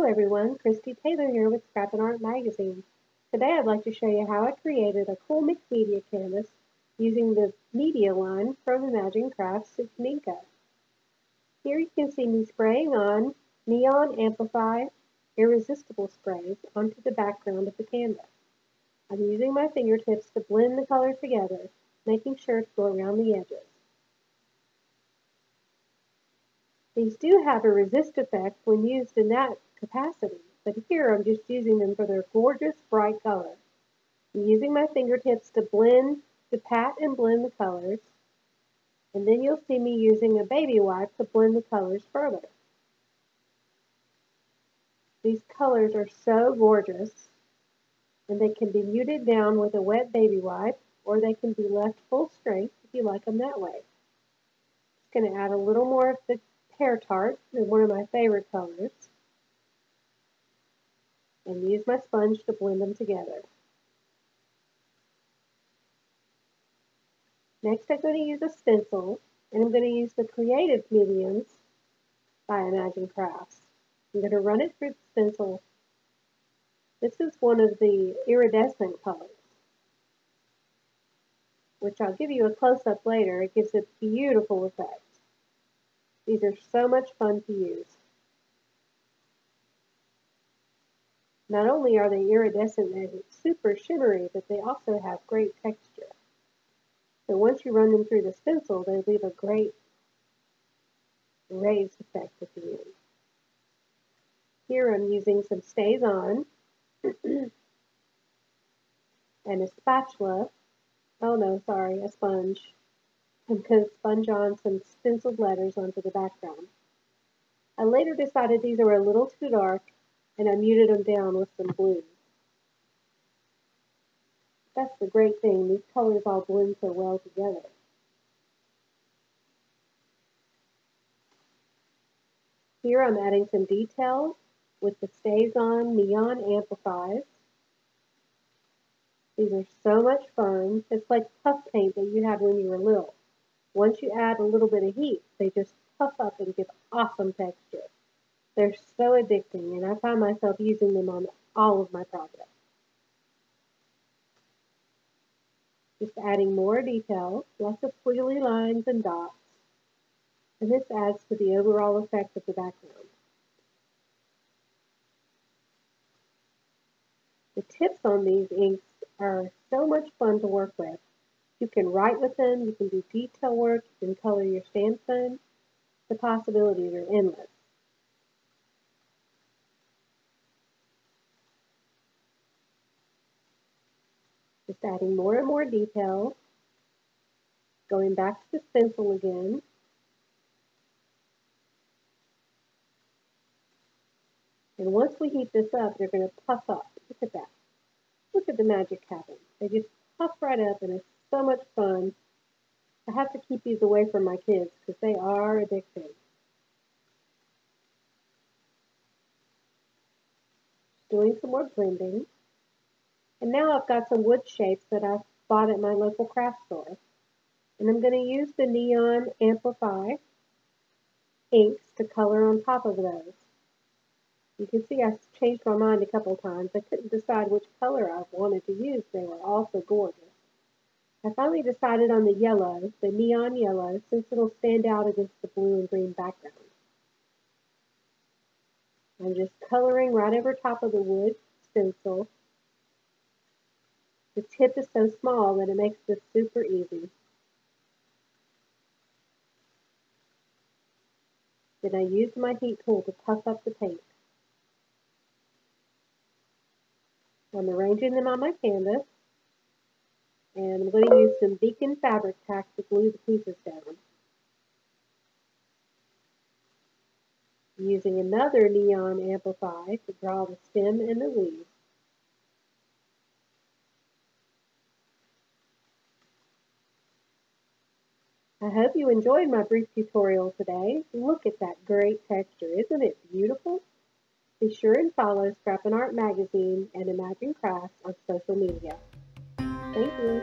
Hello everyone, Kristie Taylor here with Scrap and Art Magazine. Today I'd like to show you how I created a cool mixed media canvas using the media line from Imagine Crafts Minka. Here you can see me spraying on neon amplified irresistible sprays onto the background of the canvas. I'm using my fingertips to blend the colors together, making sure to go around the edges. These do have a resist effect when used in that capacity, but here I'm just using them for their gorgeous bright color. I'm using my fingertips to pat and blend the colors, and then you'll see me using a baby wipe to blend the colors further. These colors are so gorgeous, and they can be muted down with a wet baby wipe, or they can be left full strength if you like them that way. Just going to add a little more of the Pear Tart, one of my favorite colors, and use my sponge to blend them together. Next I'm going to use a stencil, and I'm going to use the Creative Mediums by Imagine Crafts. I'm going to run it through the stencil. This is one of the iridescent colors, which I'll give you a close-up later. It gives a beautiful effect. These are so much fun to use. Not only are they iridescent and super shimmery, but they also have great texture. So once you run them through the stencil, they leave a great raised effect at the end. Here I'm using some Stays On and a spatula. Oh no, sorry, a sponge. I'm going to sponge on some stenciled letters onto the background. I later decided these were a little too dark, and I muted them down with some blues. That's the great thing, these colors all blend so well together. Here I'm adding some detail with the Stays On Neon Amplifies. These are so much fun. It's like puff paint that you had when you were little. Once you add a little bit of heat, they just puff up and give awesome texture. They're so addicting, and I find myself using them on all of my projects. Just adding more detail, lots of squiggly lines and dots, and this adds to the overall effect of the background. The tips on these inks are so much fun to work with. You can write with them, you can do detail work, you can color your sandstone. The possibilities are endless. Just adding more and more detail, going back to the stencil again. And once we heat this up, they're going to puff up. Look at that. Look at the magic happen. They just puff right up, and it's so much fun. I have to keep these away from my kids because they are addicting. Doing some more blending. And now I've got some wood shapes that I bought at my local craft store. And I'm going to use the Neon Amplify inks to color on top of those. You can see I changed my mind a couple times. I couldn't decide which color I wanted to use. They were all so gorgeous. I finally decided on the yellow, the neon yellow, since it'll stand out against the blue and green background. I'm just coloring right over top of the wood stencil. The tip is so small that it makes this super easy. Then I used my heat tool to puff up the paint. I'm arranging them on my canvas, and I'm going to use some Beacon fabric tack to glue the pieces down. I'm using another Neon Amplify to draw the stem and the leaves. I hope you enjoyed my brief tutorial today. Look at that great texture. Isn't it beautiful? Be sure and follow Scrap and Art Magazine and Imagine Crafts on social media. Thank you.